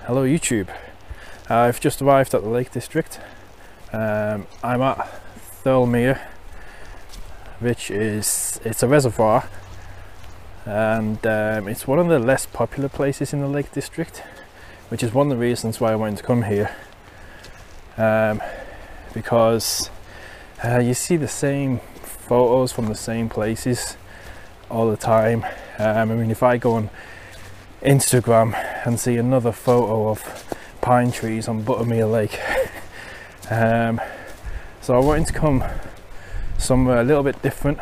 Hello YouTube. I've just arrived at the Lake District. I'm at Thirlmere, which it's a reservoir, and it's one of the less popular places in the Lake District, which is one of the reasons why I wanted to come here, because you see the same photos from the same places all the time. I mean, if I go on Instagram and see another photo of pine trees on Buttermere Lake, so I wanted to come somewhere a little bit different.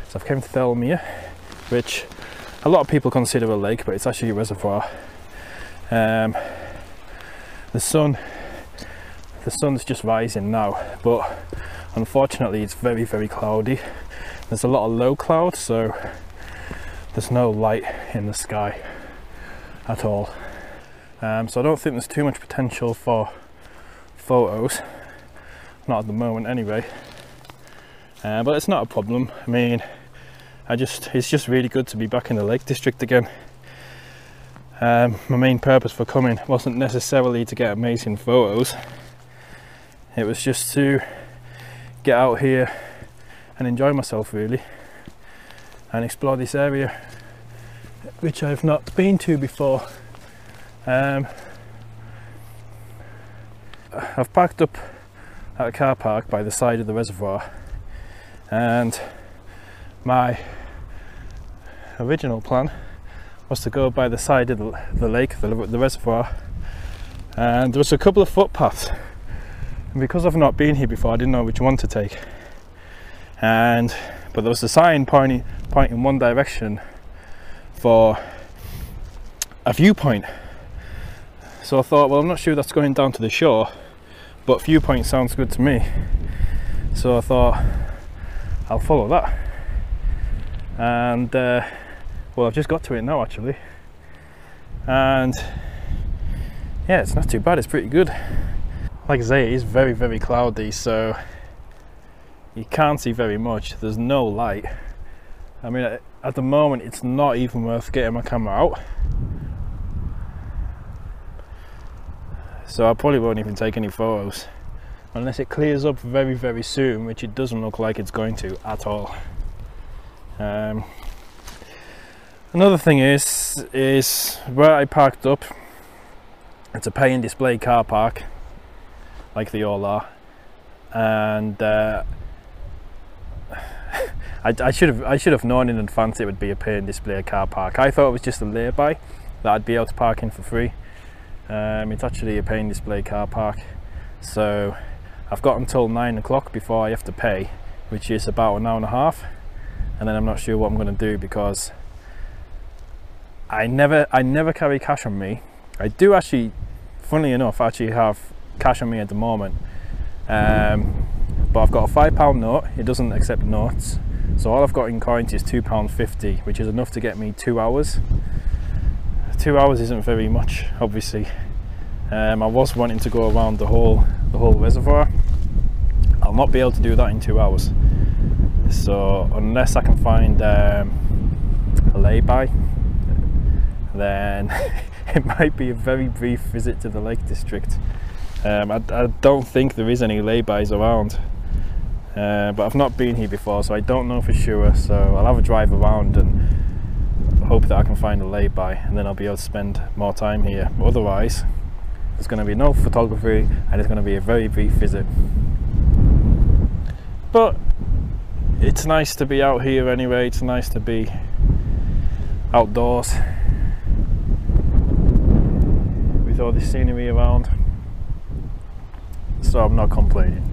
So I've come to Thirlmere, which a lot of people consider a lake, but it's actually a reservoir. The sun's just rising now, but unfortunately it's very cloudy. There's a lot of low clouds, so there's no light in the sky at all. So I don't think there's too much potential for photos, not at the moment anyway. But it's not a problem. I mean, it's just really good to be back in the Lake District again. My main purpose for coming wasn't necessarily to get amazing photos. It was just to get out here and enjoy myself really, and explore this area which I've not been to before. I've parked up at a car park by the side of the reservoir, and my original plan was to go by the side of the lake, the reservoir, and there was a couple of footpaths, and because I've not been here before I didn't know which one to take, but there was a sign pointing in one direction for a viewpoint. So I thought, well, I'm not sure that's going down to the shore, but viewpoint sounds good to me. So I thought I'll follow that, and well, I've just got to it now actually, and yeah, it's not too bad. It's pretty good. Like I say, it is very cloudy, so you can't see very much. There's no light. I mean, at the moment it's not even worth getting my camera out, so I probably won't even take any photos unless it clears up very soon, which it doesn't look like it's going to at all. Another thing is where I parked up, it's a pay and display car park like they all are, and I should have known in advance it would be a pay and display car park. I thought it was just a lay-by that I'd be able to park in for free. It's actually a pay and display car park, so I've got until 9 o'clock before I have to pay, which is about an hour and a half, and then I'm not sure what I'm going to do because I never carry cash on me. I do actually, funnily enough, actually have cash on me at the moment, but I've got a £5 note. It doesn't accept notes, so all I've got in coins is £2.50, which is enough to get me 2 hours. 2 hours isn't very much, obviously. I was wanting to go around the whole reservoir. I'll not be able to do that in 2 hours, so unless I can find a lay-by, then it might be a very brief visit to the Lake District. I don't think there is any lay-bys around, but I've not been here before, so I don't know for sure. So I'll have a drive around and hope that I can find a lay-by, and then I'll be able to spend more time here. Otherwise, there's going to be no photography and it's going to be a very brief visit. But it's nice to be out here anyway. It's nice to be outdoors with all this scenery around, so I'm not complaining.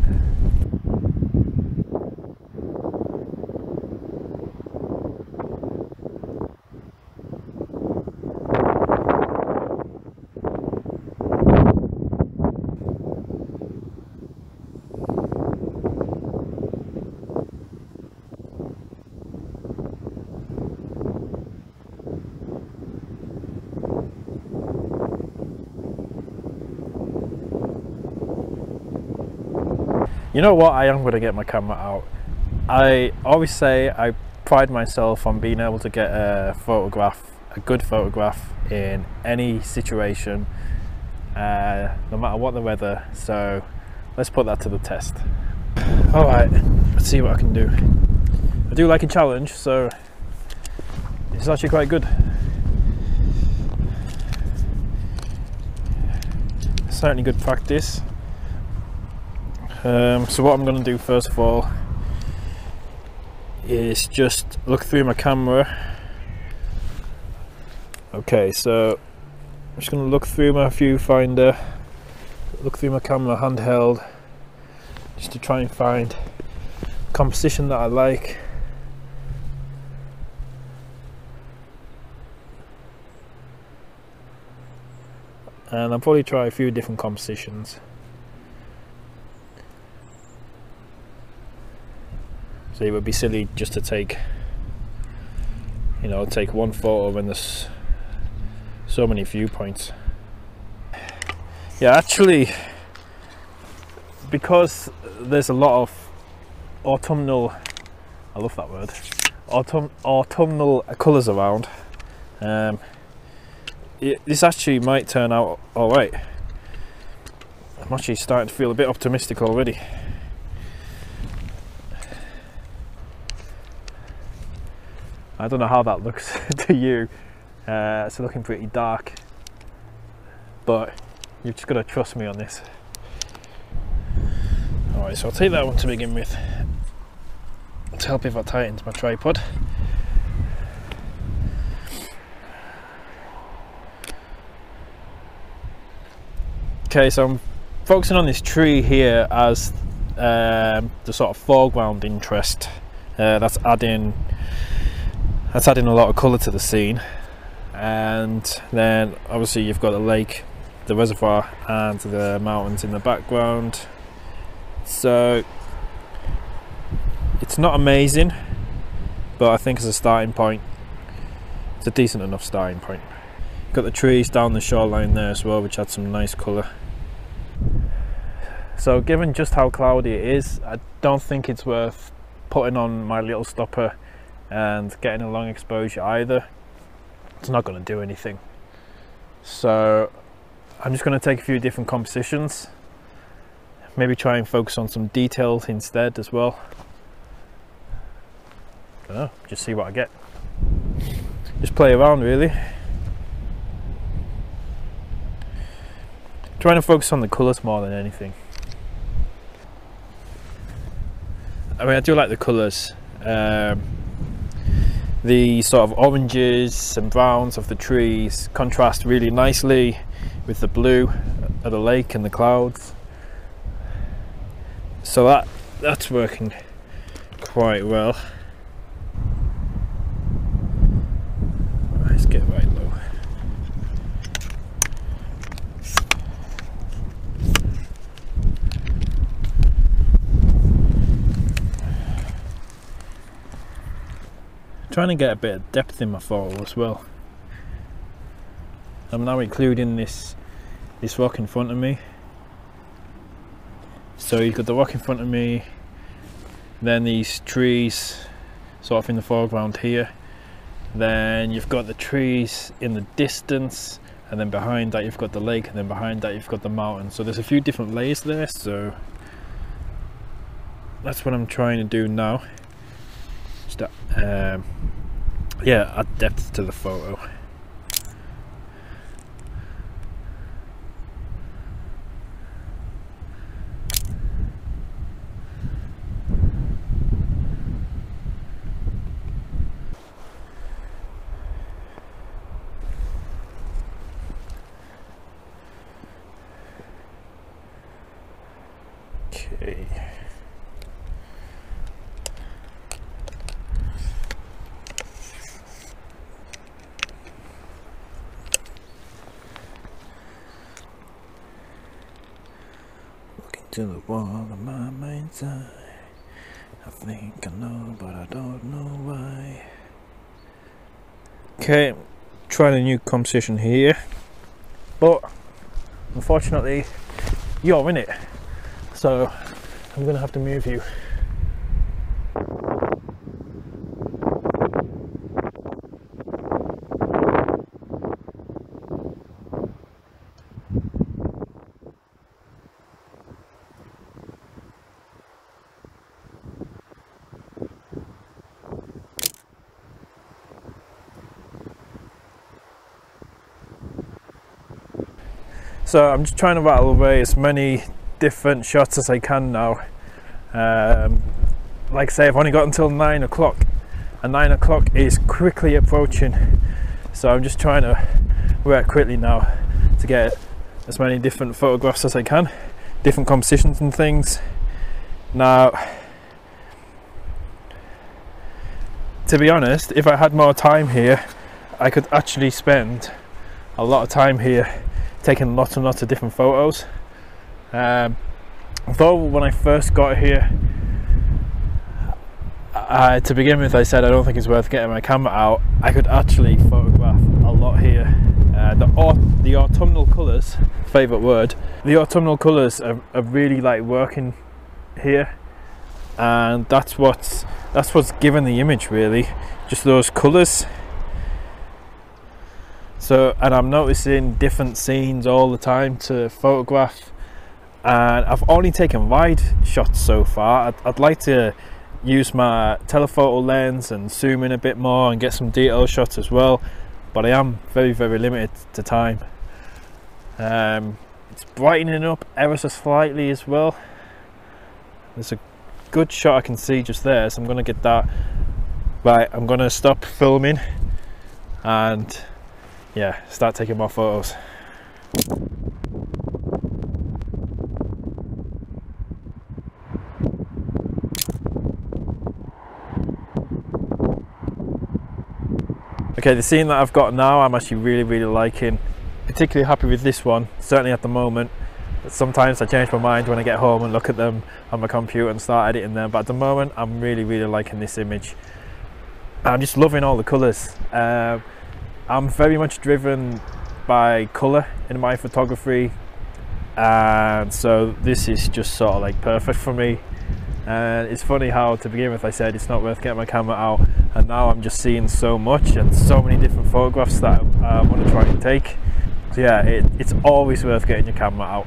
You know what, I am going to get my camera out. I always say I pride myself on being able to get a good photograph in any situation, no matter what the weather. So let's put that to the test. All right, let's see what I can do. I do like a challenge, so it's actually quite good. Certainly good practice. So what I'm going to do first of all is just look through my camera. Okay, so I'm just going to look through my viewfinder, look through my camera handheld, just to try and find a composition that I like. And I'll probably try a few different compositions. So it would be silly just to take, you know, take one photo when there's so many viewpoints. Yeah, actually, because there's a lot of autumnal, I love that word, autumnal colours around, this actually might turn out alright. I'm actually starting to feel a bit optimistic already. I don't know how that looks to you. It's looking pretty dark, but you've just got to trust me on this. Alright, so I'll take that one to begin with to help if I tie it into my tripod. Okay, so I'm focusing on this tree here as the sort of foreground interest. That's adding a lot of colour to the scene. And then obviously you've got the lake, the reservoir, and the mountains in the background. So it's not amazing, but I think as a starting point, it's a decent enough starting point. Got the trees down the shoreline there as well, which adds some nice colour. So given just how cloudy it is, I don't think it's worth putting on my little stopper and getting a long exposure either. It's not going to do anything. So I'm just going to take a few different compositions, maybe try and focus on some details instead as well. I don't know, just see what I get. Just play around really. Trying to focus on the colours more than anything. I mean, I do like the colours. The sort of oranges and browns of the trees contrast really nicely with the blue of the lake and the clouds. So that's working quite well. Let's get right low. Trying to get a bit of depth in my photo as well. I'm now including this rock in front of me. So you've got the rock in front of me, then these trees sort of in the foreground here, then you've got the trees in the distance, and then behind that you've got the lake, and then behind that you've got the mountain. So there's a few different layers there, so that's what I'm trying to do now. Just yeah, add depth to the photo. Okay. To the wall of my mind's eye, I think I know, but I don't know why. Okay, trying a new composition here, but unfortunately you're in it, so I'm gonna have to move you. So I'm just trying to rattle away as many different shots as I can now. Like I say, I've only got until 9 o'clock, and 9 o'clock is quickly approaching, so I'm just trying to work quickly now to get as many different photographs as I can, different compositions and things. Now, to be honest, if I had more time here, I could actually spend a lot of time here taking lots and lots of different photos. Although when I first got here, to begin with, I said I don't think it's worth getting my camera out. I could actually photograph a lot here. The autumnal colours, favourite word, the autumnal colours are really like working here, and that's what's given the image, really, just those colours. So, and I'm noticing different scenes all the time to photograph, and I've only taken wide shots so far. I'd like to use my telephoto lens and zoom in a bit more and get some detail shots as well, but I am very limited to time. It's brightening up ever so slightly as well. There's a good shot I can see just there, so I'm going to get that. Right, I'm going to stop filming and yeah, start taking more photos. Okay, the scene that I've got now, I'm actually really liking. Particularly happy with this one, certainly at the moment. But sometimes I change my mind when I get home and look at them on my computer and start editing them. But at the moment, I'm really liking this image. I'm just loving all the colours. I'm very much driven by colour in my photography, and so this is just sort of like perfect for me. And it's funny how, to begin with, I said it's not worth getting my camera out, and now I'm just seeing so much and so many different photographs that I want to try and take. So yeah, it's always worth getting your camera out.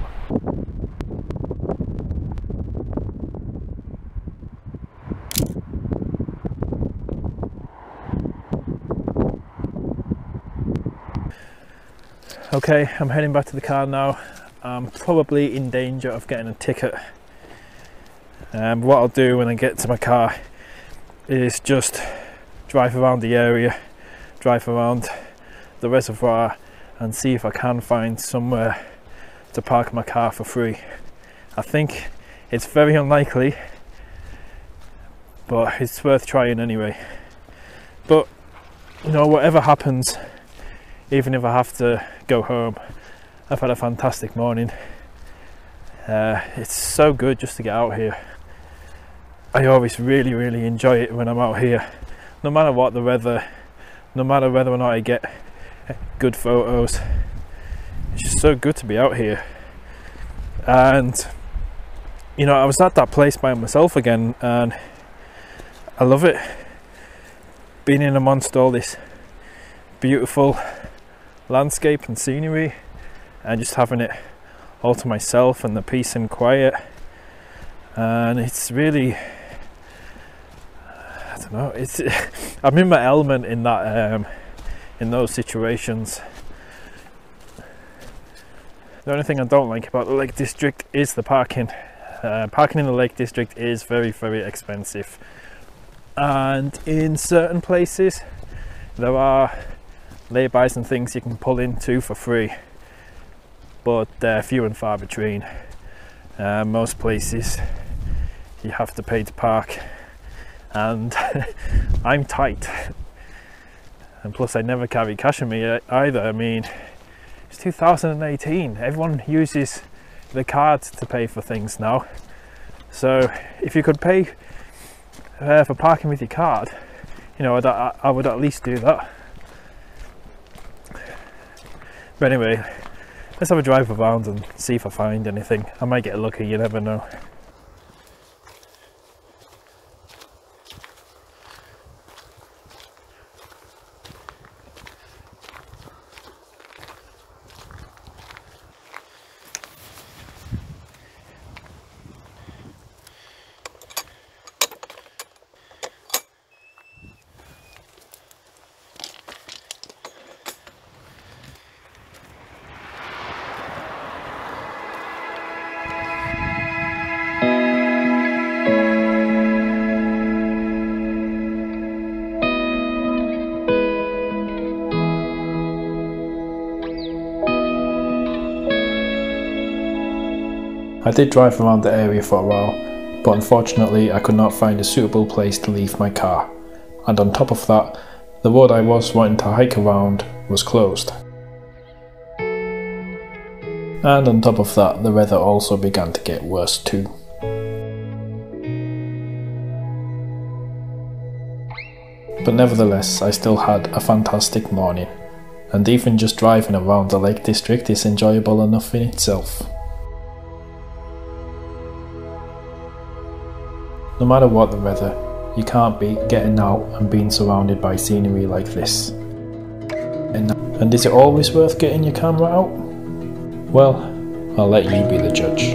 Okay, I'm heading back to the car now. I'm probably in danger of getting a ticket. What I'll do when I get to my car is just drive around the area, drive around the reservoir, and see if I can find somewhere to park my car for free. I think it's very unlikely, but it's worth trying anyway. But you know, whatever happens, even if I have to go home, I've had a fantastic morning. It's so good just to get out here. I always really enjoy it when I'm out here, no matter what the weather, no matter whether or not I get good photos. It's just so good to be out here. And you know, I was at that place by myself again, and I love it, being in amongst all this beautiful landscape and scenery, and just having it all to myself and the peace and quiet. And it's really, I don't know, it's I'm in my element in that, in those situations. The only thing I don't like about the Lake District is the parking. Parking in the Lake District is very expensive, and in certain places there are laybys and things you can pull into for free, but they're few and far between. Most places you have to pay to park, and I'm tight, and plus I never carry cash on me either. I mean, it's 2018, everyone uses the card to pay for things now, so if you could pay for parking with your card, you know, I would at least do that. But anyway, let's have a drive around and see if I find anything. I might get lucky, you never know. I did drive around the area for a while, but unfortunately I could not find a suitable place to leave my car, and on top of that, the road I was wanting to hike around was closed. And on top of that, the weather also began to get worse too. But nevertheless, I still had a fantastic morning, and even just driving around the Lake District is enjoyable enough in itself. No matter what the weather, you can't beat getting out and being surrounded by scenery like this. And is it always worth getting your camera out? Well, I'll let you be the judge.